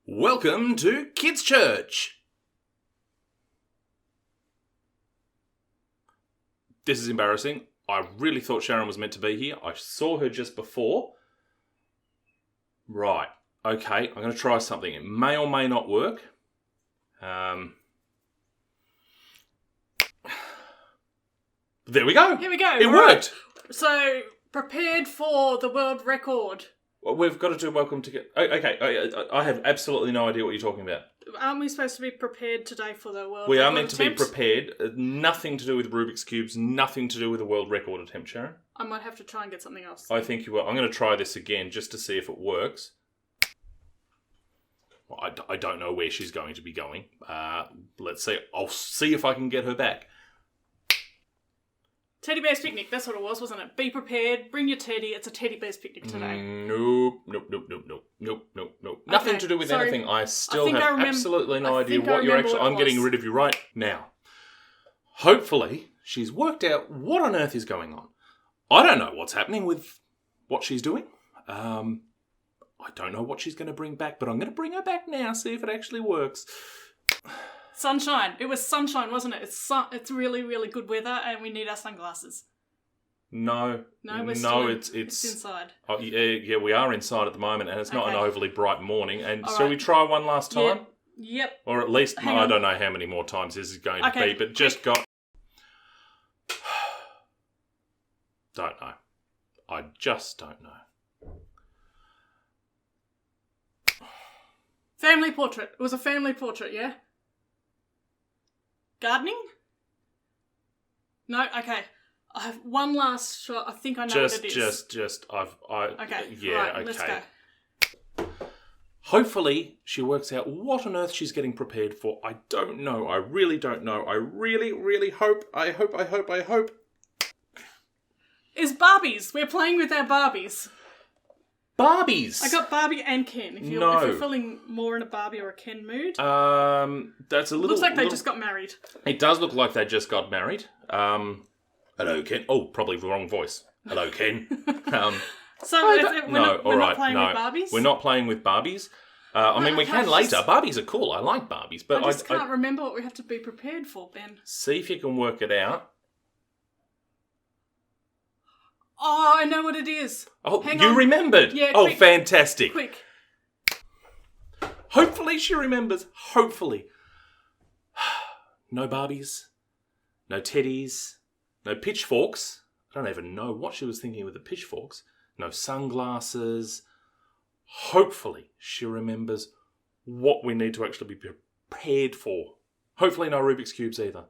Welcome to Kids Church. This is embarrassing. I really thought Sharon was meant to be here. I saw her just before. Right. Okay, I'm going to try something. It may or may not work. There we go. Here we go. It worked. So, prepared for the world record. Well, we've got to do welcome to... Okay, I have absolutely no idea what you're talking about. Aren't we supposed to be prepared today for the world record We are meant to be attempt? prepared. Nothing to do with Rubik's Cubes. Nothing to do with the world record attempt, Sharon. I might have to try and get something else. I think you will. I'm going to try this again just to see if it works. Well, I don't know where she's going to be going. Let's see. I'll see if I can get her back. Teddy Bear's Picnic, that's what it was, wasn't it? Be prepared, bring your teddy, it's a Teddy Bear's Picnic today. Nope. Nothing to do with anything. I still have absolutely no idea what you're actually... I'm getting rid of you right now. Hopefully, she's worked out what on earth is going on. I don't know what's happening with what she's doing. I don't know what she's going to bring back, but I'm going to bring her back now, see if it actually works. Sunshine. It was sunshine, wasn't it? It's really, really good weather and we need our sunglasses. No, it's inside. Oh, yeah, we are inside at the moment, and it's not an overly bright morning. And All shall right. we try one last time? Yep. Or at least, Hang I on. don't know how many more times this is going to Okay, be, but just got... Don't know. I just don't know. Family portrait. It was a family portrait, yeah? Gardening? No? Okay. I have one last shot. I think I know what it is. Okay, yeah, right, okay. let's go. Hopefully, she works out what on earth she's getting prepared for. I don't know. I really don't know. I really, really hope. I hope. Is Barbies. We're playing with our Barbies. Barbies! I got Barbie and Ken. If you're feeling more in a Barbie or a Ken mood. That's a little... Looks like they just got married. It does look like they just got married. Hello, Ken. Oh, probably the wrong voice. Hello, Ken. We're not playing with Barbies? We're not playing with Barbies. I mean, we can later. Barbies are cool. I like Barbies. But I just can't remember what we have to be prepared for, Ben. See if you can work it out. Oh, I know what it is. Oh, Hang you on. remembered? Yeah, oh, quick. Fantastic. Quick. Hopefully she remembers. Hopefully. No Barbies. No teddies. No pitchforks. I don't even know what she was thinking with the pitchforks. No sunglasses. Hopefully she remembers what we need to actually be prepared for. Hopefully no Rubik's Cubes either.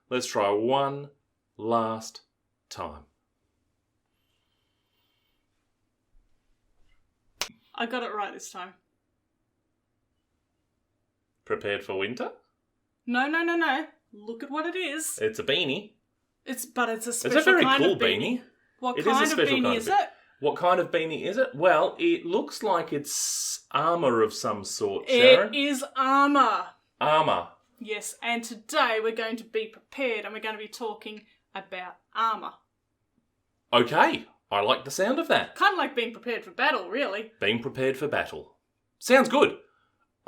Let's try one last time. I got it right this time. Prepared for winter? No. Look at what it is. It's a beanie. It's a special It's a very kind cool of beanie. What It is a kind of special beanie kind is of it? What kind of beanie is it? Well, it looks like it's armour of some sort, Sharon. It is Armour. Armour. Yes, and today we're going to be prepared and we're going to be talking about armour. Okay, I like the sound of that. Kind of like being prepared for battle, really. Being prepared for battle. Sounds good.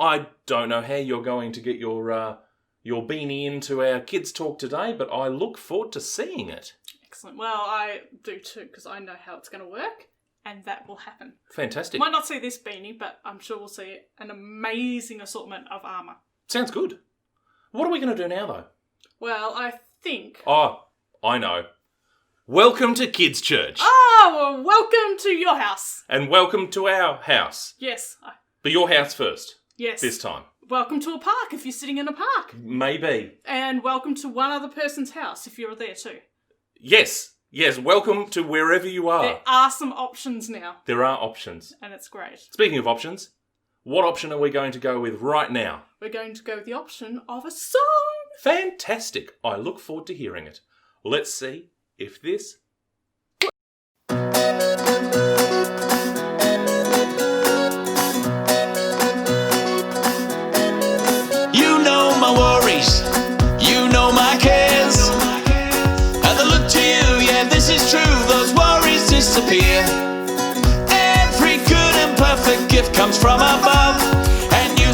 I don't know how you're going to get your beanie into our kids' talk today, but I look forward to seeing it. Excellent. Well, I do too, because I know how it's going to work, and that will happen. Fantastic. Might not see this beanie, but I'm sure we'll see an amazing assortment of armour. Sounds good. What are we going to do now, though? Well, I think... Oh, I know. Welcome to Kids Church. Oh, well, welcome to your house. And welcome to our house. Yes. But your house first. Yes. This time. Welcome to a park if you're sitting in a park. Maybe. And welcome to one other person's house if you're there too. Yes, welcome to wherever you are. There are some options now. There are options. And it's great. Speaking of options, what option are we going to go with right now? We're going to go with the option of a song. Fantastic. I look forward to hearing it. Let's see if this... You know my worries, you know my cares. As I look to you, yeah, this is true, those worries disappear. Every good and perfect gift comes from above, and you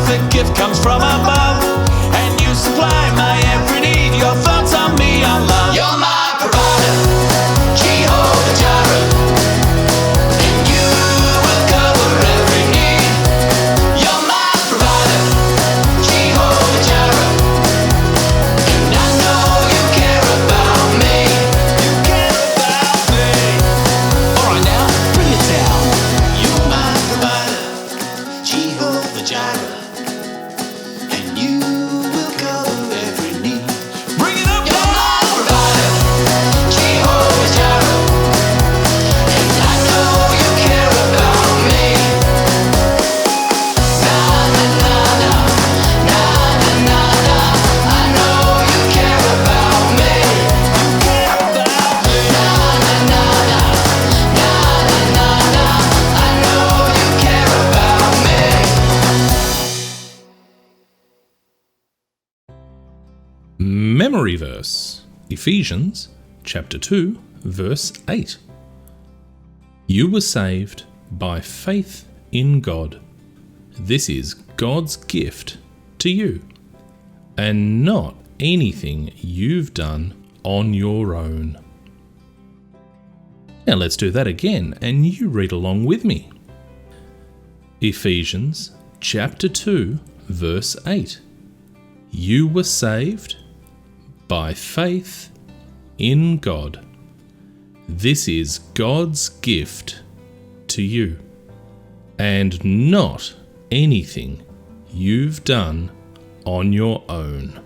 perfect gift comes from above, and you supply my every need. Your thoughts on me are love. You're my provider, Jehovah Jireh, and you will cover every need. You're my provider, Jehovah Jireh, and I know you care about me. You care about me. All right, now bring it down. You're my provider, Jehovah Jireh, and you will cover every need. Bring it up. You're my provider, Jehovah Jireh, and I know you care about me. Na na na na, na na na na. I know you care about me. You care about me. Na na na na, na na na na. I know you care about me. Memory verse, Ephesians chapter 2, verse 8. You were saved by faith in God. This is God's gift to you, and not anything you've done on your own. Now let's do that again, and you read along with me. Ephesians chapter 2, verse 8. You were saved by faith in God. This is God's gift to you, and not anything you've done on your own.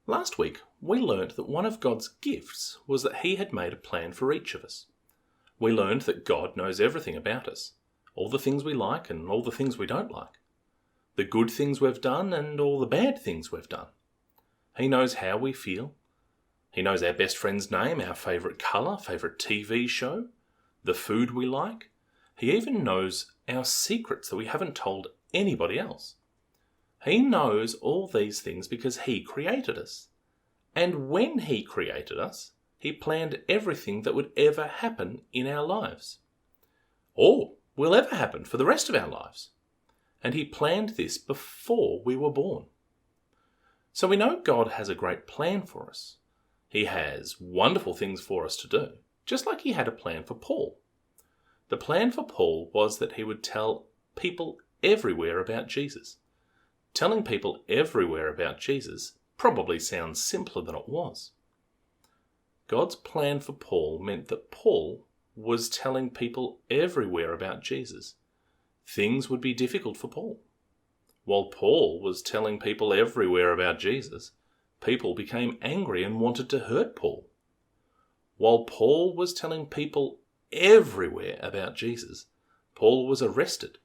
Last week, we learned that one of God's gifts was that He had made a plan for each of us. We learned that God knows everything about us, all the things we like and all the things we don't like, the good things we've done and all the bad things we've done. He knows how we feel. He knows our best friend's name, our favourite colour, favourite TV show, the food we like. He even knows our secrets that we haven't told anybody else. He knows all these things because He created us. And when He created us, He planned everything that would ever happen in our lives, or will ever happen for the rest of our lives. And He planned this before we were born. So we know God has a great plan for us. He has wonderful things for us to do, just like He had a plan for Paul. The plan for Paul was that he would tell people everywhere about Jesus. Telling people everywhere about Jesus probably sounds simpler than it was. God's plan for Paul meant that Paul was telling people everywhere about Jesus. Things would be difficult for Paul. While Paul was telling people everywhere about Jesus, people became angry and wanted to hurt Paul. While Paul was telling people everywhere about Jesus, Paul was arrested.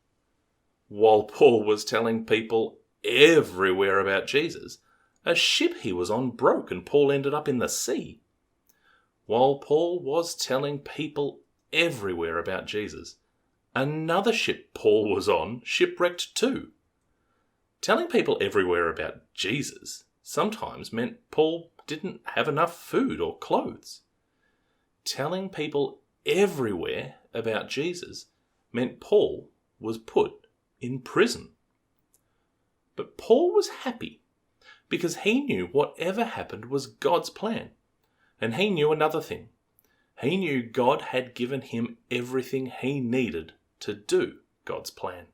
While Paul was telling people everywhere about Jesus, a ship he was on broke and Paul ended up in the sea. While Paul was telling people everywhere about Jesus, another ship Paul was on shipwrecked too. Telling people everywhere about Jesus sometimes meant Paul didn't have enough food or clothes. Telling people everywhere about Jesus meant Paul was put in prison. But Paul was happy because he knew whatever happened was God's plan. And he knew another thing. He knew God had given him everything he needed to do God's plan.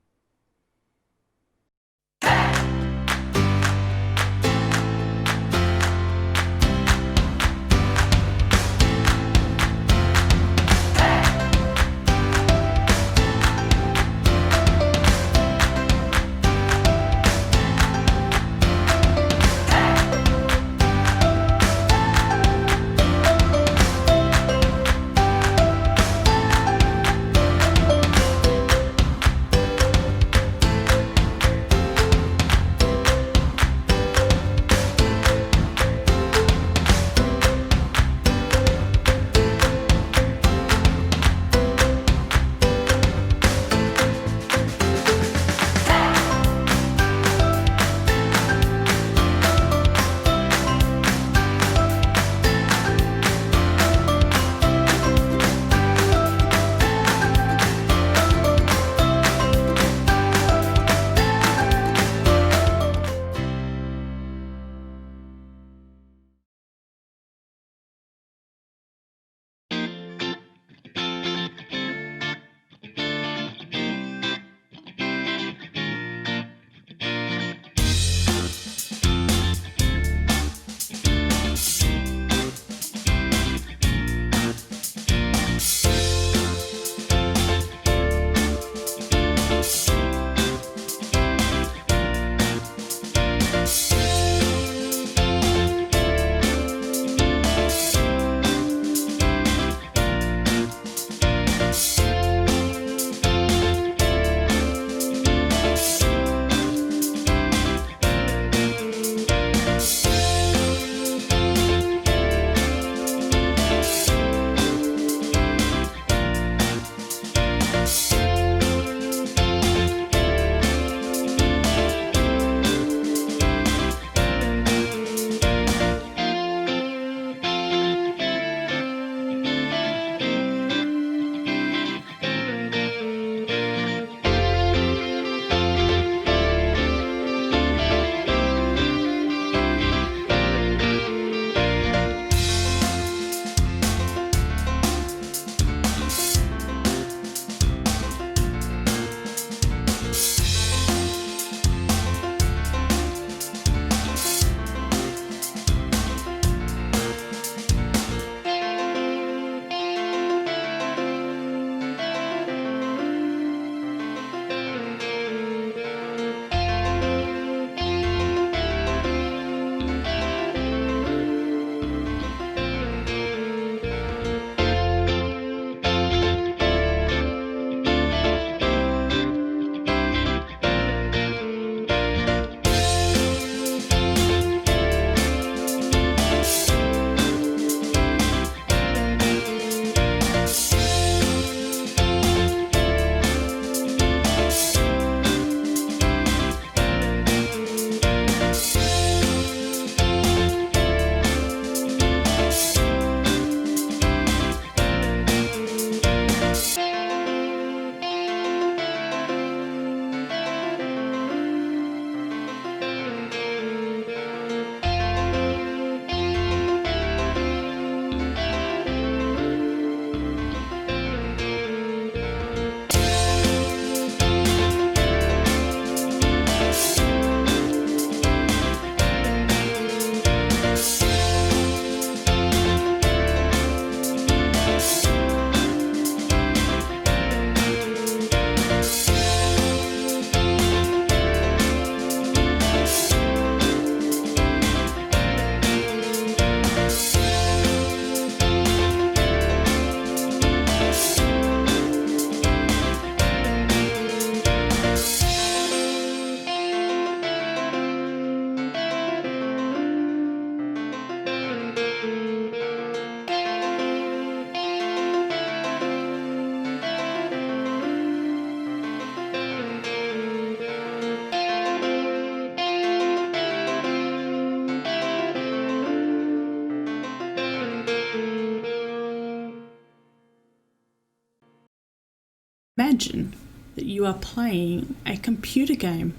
Imagine that you are playing a computer game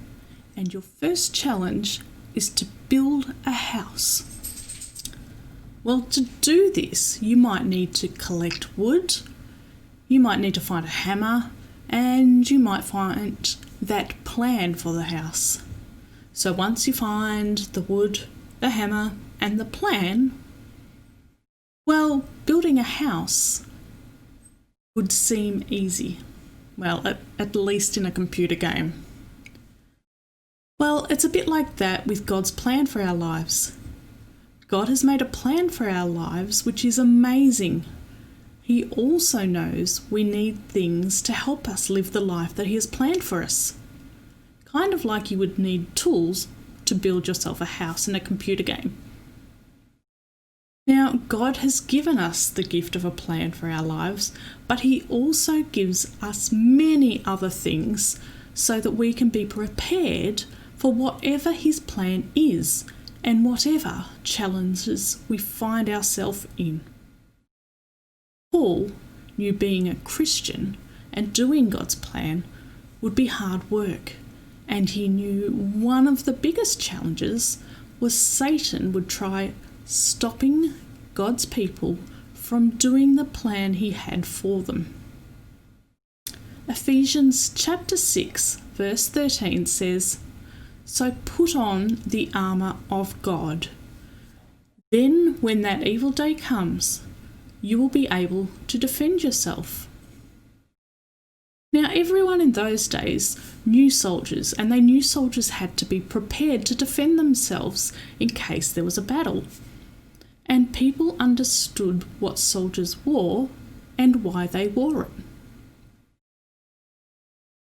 and your first challenge is to build a house. Well, to do this, you might need to collect wood, you might need to find a hammer, and you might find that plan for the house. So once you find the wood, the hammer, and the plan, well, building a house would seem easy. Well, at least in a computer game. Well, it's a bit like that with God's plan for our lives. God has made a plan for our lives which is amazing. He also knows we need things to help us live the life that He has planned for us. Kind of like you would need tools to build yourself a house in a computer game. Now, God has given us the gift of a plan for our lives, but He also gives us many other things so that we can be prepared for whatever His plan is and whatever challenges we find ourselves in. Paul knew being a Christian and doing God's plan would be hard work, and he knew one of the biggest challenges was Satan would try stopping God's people from doing the plan He had for them. Ephesians chapter 6 verse 13 says, "So put on the armour of God. Then when that evil day comes, you will be able to defend yourself." Now, everyone in those days knew soldiers, and they knew soldiers had to be prepared to defend themselves in case there was a battle. And people understood what soldiers wore and why they wore it.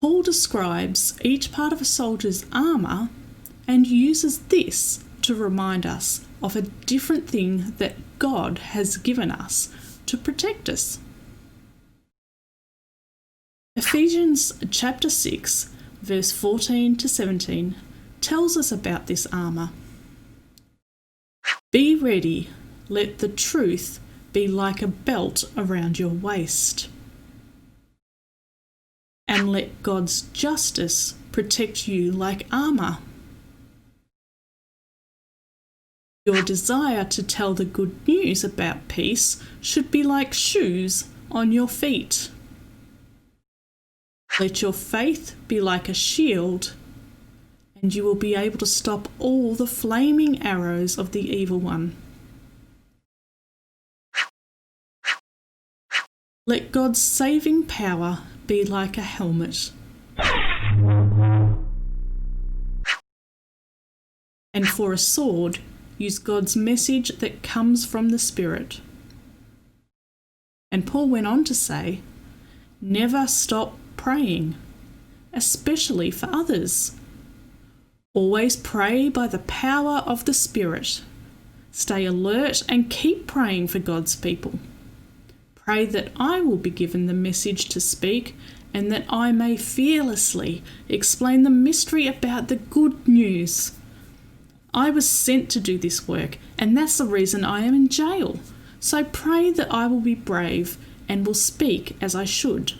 Paul describes each part of a soldier's armour and uses this to remind us of a different thing that God has given us to protect us. Ephesians chapter 6 verse 14 to 17 tells us about this armour. "Be ready, let the truth be like a belt around your waist, and let God's justice protect you like armour. Your desire to tell the good news about peace should be like shoes on your feet. Let your faith be like a shield, and you will be able to stop all the flaming arrows of the evil one. Let God's saving power be like a helmet. And for a sword, use God's message that comes from the Spirit." And Paul went on to say, "Never stop praying, especially for others. Always pray by the power of the Spirit. Stay alert and keep praying for God's people. Pray that I will be given the message to speak and that I may fearlessly explain the mystery about the good news. I was sent to do this work, and that's the reason I am in jail. So pray that I will be brave and will speak as I should."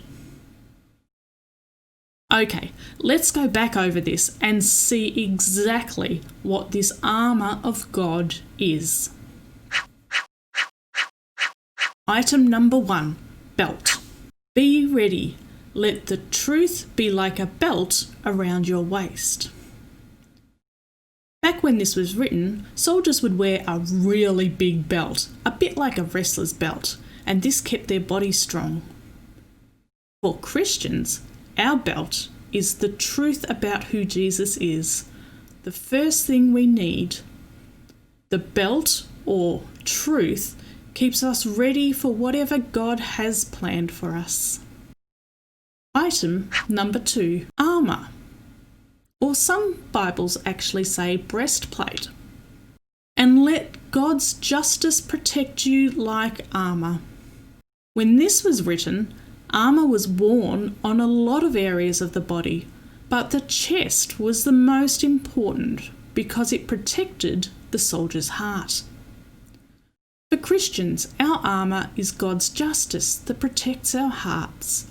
Okay, let's go back over this and see exactly what this armour of God is. Item number 1, belt. Be ready. Let the truth be like a belt around your waist. Back when this was written, soldiers would wear a really big belt, a bit like a wrestler's belt, and this kept their body strong. For Christians, our belt is the truth about who Jesus is, the first thing we need. The belt, or truth, keeps us ready for whatever God has planned for us. Item number 2, armour. Or some Bibles actually say breastplate. And let God's justice protect you like armour. When this was written, armour was worn on a lot of areas of the body, but the chest was the most important because it protected the soldier's heart. For Christians, our armour is God's justice that protects our hearts.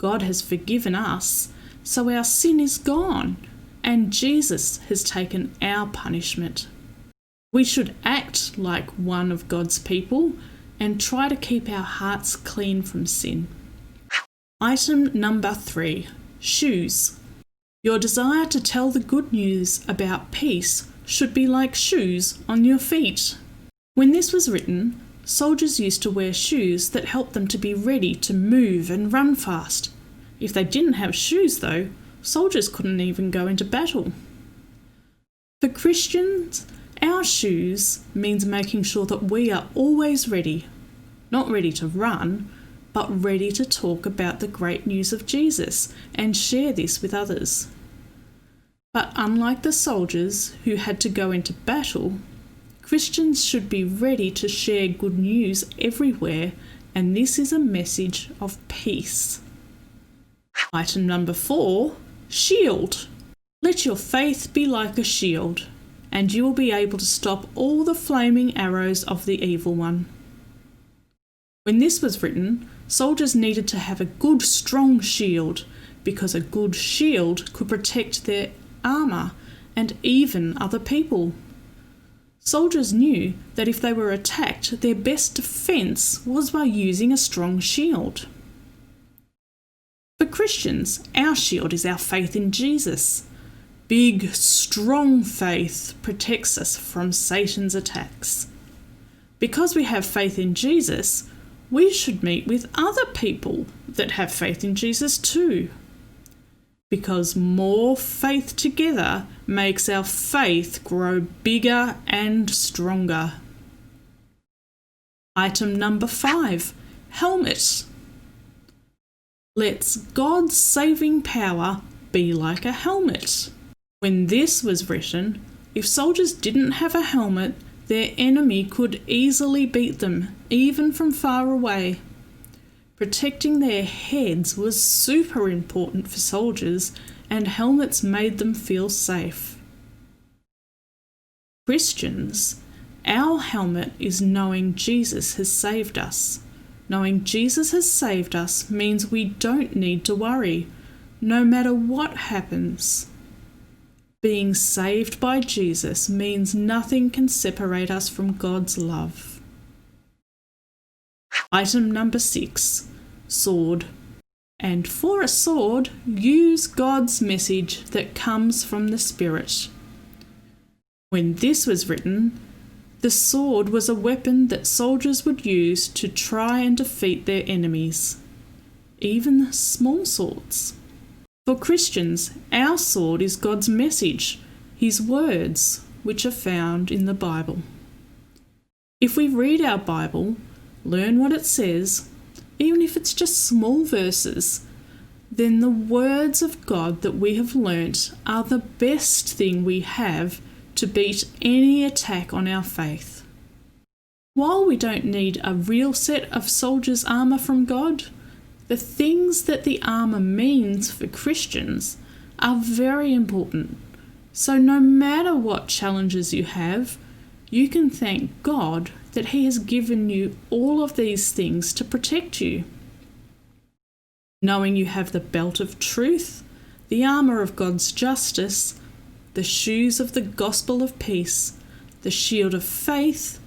God has forgiven us, so our sin is gone, and Jesus has taken our punishment. We should act like one of God's people and try to keep our hearts clean from sin. Item number 3, shoes. Your desire to tell the good news about peace should be like shoes on your feet. When this was written, soldiers used to wear shoes that helped them to be ready to move and run fast. If they didn't have shoes, though, soldiers couldn't even go into battle. For Christians, our shoes means making sure that we are always ready, not ready to run, but ready to talk about the great news of Jesus and share this with others. But unlike the soldiers who had to go into battle, Christians should be ready to share good news everywhere, and this is a message of peace. Item number 4, shield. Let your faith be like a shield, and you will be able to stop all the flaming arrows of the evil one. When this was written, soldiers needed to have a good, strong shield, because a good shield could protect their armour and even other people. Soldiers knew that if they were attacked, their best defence was by using a strong shield. For Christians, our shield is our faith in Jesus. Big, strong faith protects us from Satan's attacks. Because we have faith in Jesus, we should meet with other people that have faith in Jesus too. Because more faith together makes our faith grow bigger and stronger. Item number 5, helmet. Let God's saving power be like a helmet. When this was written, if soldiers didn't have a helmet, their enemy could easily beat them, even from far away. Protecting their heads was super important for soldiers, and helmets made them feel safe. Christians, our helmet is knowing Jesus has saved us. Knowing Jesus has saved us means we don't need to worry, no matter what happens. Being saved by Jesus means nothing can separate us from God's love. Item number 6, sword. And for a sword, use God's message that comes from the Spirit. When this was written, the sword was a weapon that soldiers would use to try and defeat their enemies, even small swords. For Christians, our sword is God's message, His words, which are found in the Bible. If we read our Bible, learn what it says, even if it's just small verses, then the words of God that we have learnt are the best thing we have to beat any attack on our faith. While we don't need a real set of soldiers' armour from God, the things that the armour means for Christians are very important. So no matter what challenges you have, you can thank God that He has given you all of these things to protect you. Knowing you have the belt of truth, the armour of God's justice, the shoes of the gospel of peace, the shield of faith,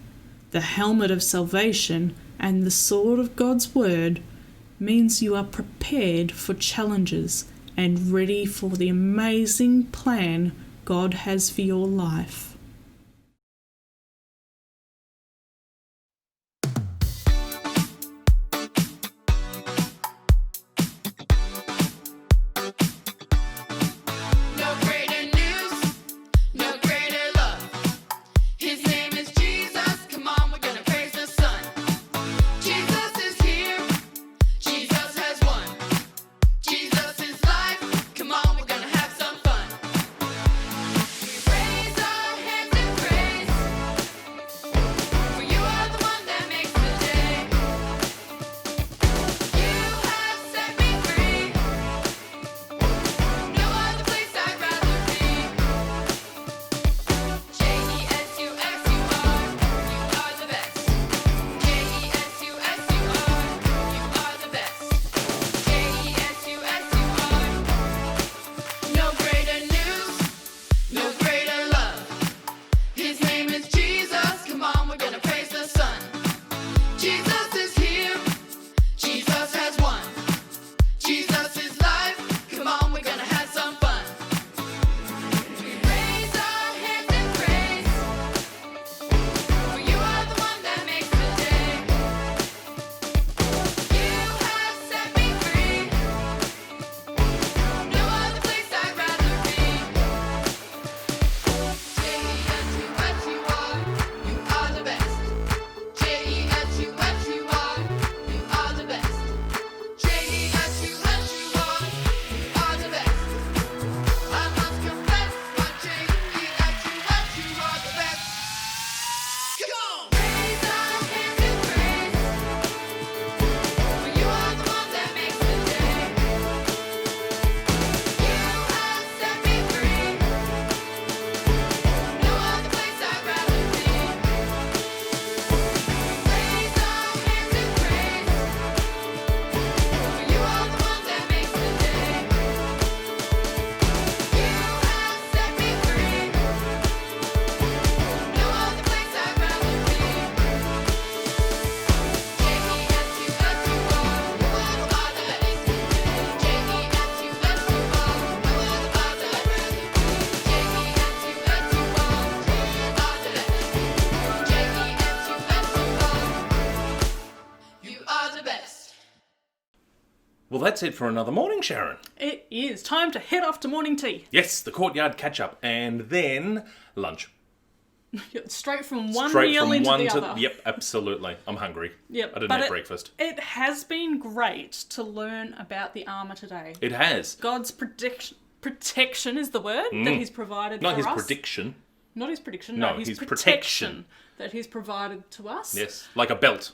the helmet of salvation, and the sword of God's word means you are prepared for challenges and ready for the amazing plan God has for your life. Raise our hands. Well, that's it for another morning, Sharon. It is time to head off to morning tea. Yes, the courtyard catch-up, and then lunch. Straight from one Straight meal from into one the to... other. Yep, absolutely. I'm hungry. Yep, I didn't but have breakfast. It has been great to learn about the armour today. It has. God's protection is the word that He's provided Not for his us. prediction. Not his prediction. No, his his protection that He's provided to us. Yes, like a belt.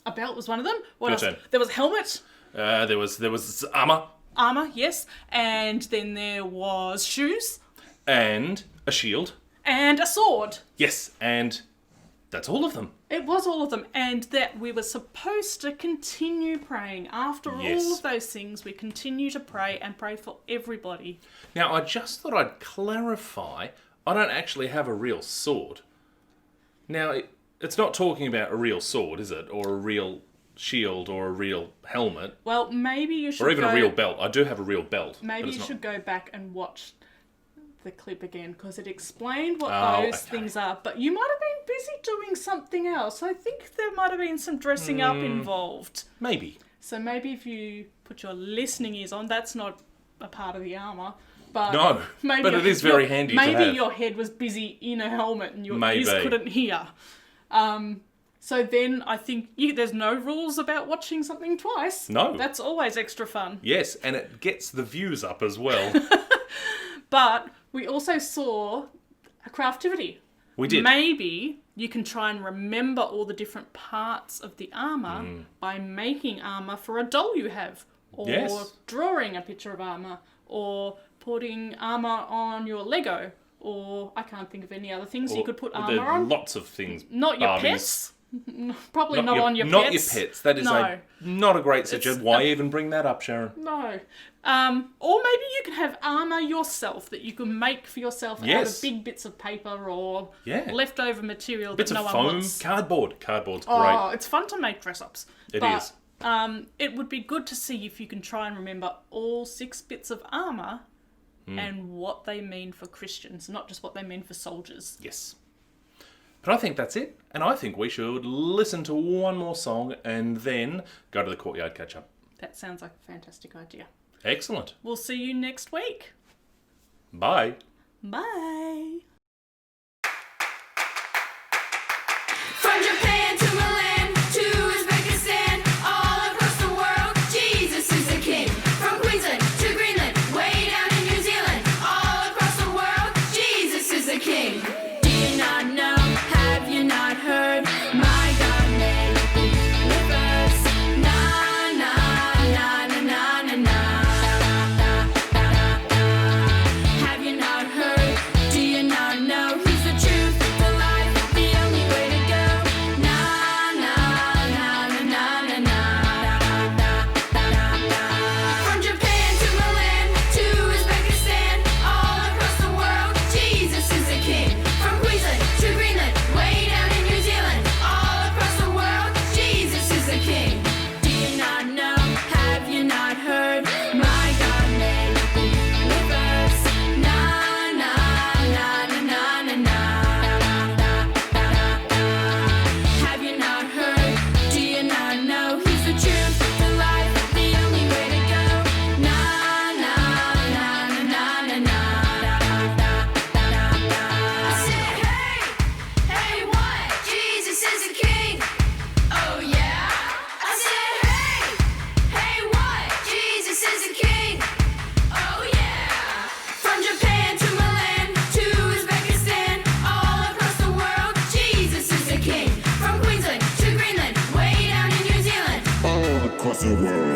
A belt was one of them. What Your else? turn. There was helmet. There was armour. Armour, yes. And then there was shoes. And a shield. And a sword. Yes, and that's all of them. It was all of them. And that we were supposed to continue praying. After Yes. all of those things, we continue to pray and pray for everybody. Now, I just thought I'd clarify, I don't actually have a real sword. Now, it's not talking about a real sword, is it? Or a real shield or a real helmet. Well, maybe you should Or even go, a real belt. I do have a real belt. Maybe but you it's should go back and watch the clip again, because it explained what Oh, those okay. things are. But you might have been busy doing something else. I think there might have been some dressing up involved. Maybe. So maybe if you put your listening ears on, that's not a part of the armour. But No, maybe but it is very handy to Maybe have. your head was busy in a helmet and your Maybe. ears couldn't hear. So then I think there's no rules about watching something twice. No. That's always extra fun. Yes, and it gets the views up as well. But we also saw a Craftivity. We did. Maybe you can try and remember all the different parts of the armour by making armour for a doll you have. Or Yes. drawing a picture of armour. Or putting armour on your Lego. Or I can't think of any other things you could put There armour are on. lots of things. Not your Barbies. pets. Probably not on your pets. Not your pets. That is No. not a great suggestion. It's Why even bring that up, Sharon? No. Or maybe you can have armour yourself that you can make for yourself out Yes. of big bits of paper or Yeah. leftover material Bits that no of one foam, wants. cardboard. Cardboard's Oh, great. it's fun to make dress-ups. It but, is. It would be good to see if you can try and remember all 6 bits of armour and what they mean for Christians, not just what they mean for soldiers. Yes. But I think that's it. And I think we should listen to one more song and then go to the courtyard catch-up. That sounds like a fantastic idea. Excellent. We'll see you next week. Bye. Bye. From Japan to Milan to Uzbekistan, all across the world, Jesus is the King. From Queensland to Greenland, way down in New Zealand, all across the world, Jesus is the King. Do you not know? Have you not heard? My God made the universe. Na na na na na na na. Have you not heard? Do you not know? He's the truth, the life, the only way to go. Na na na na na na na. From Japan to Milan to Uzbekistan, all across the world, Jesus is the King. From Queensland to Greenland, way down in New Zealand, all across the world, Jesus is the King. Do you not know? Have you not heard? My God made the universe. Na na na na na na na. Have you not heard? Do you not know? He's the truth, the life, the only way to go. Na na na na na na na. I said, hey, hey, what? Jesus is the King. Oh yeah. I said, hey, hey, what? Jesus is the King. Oh yeah. From Japan to Milan to Uzbekistan, all across the world, Jesus is the King. From Queensland to Greenland, way down in New Zealand. All across the world,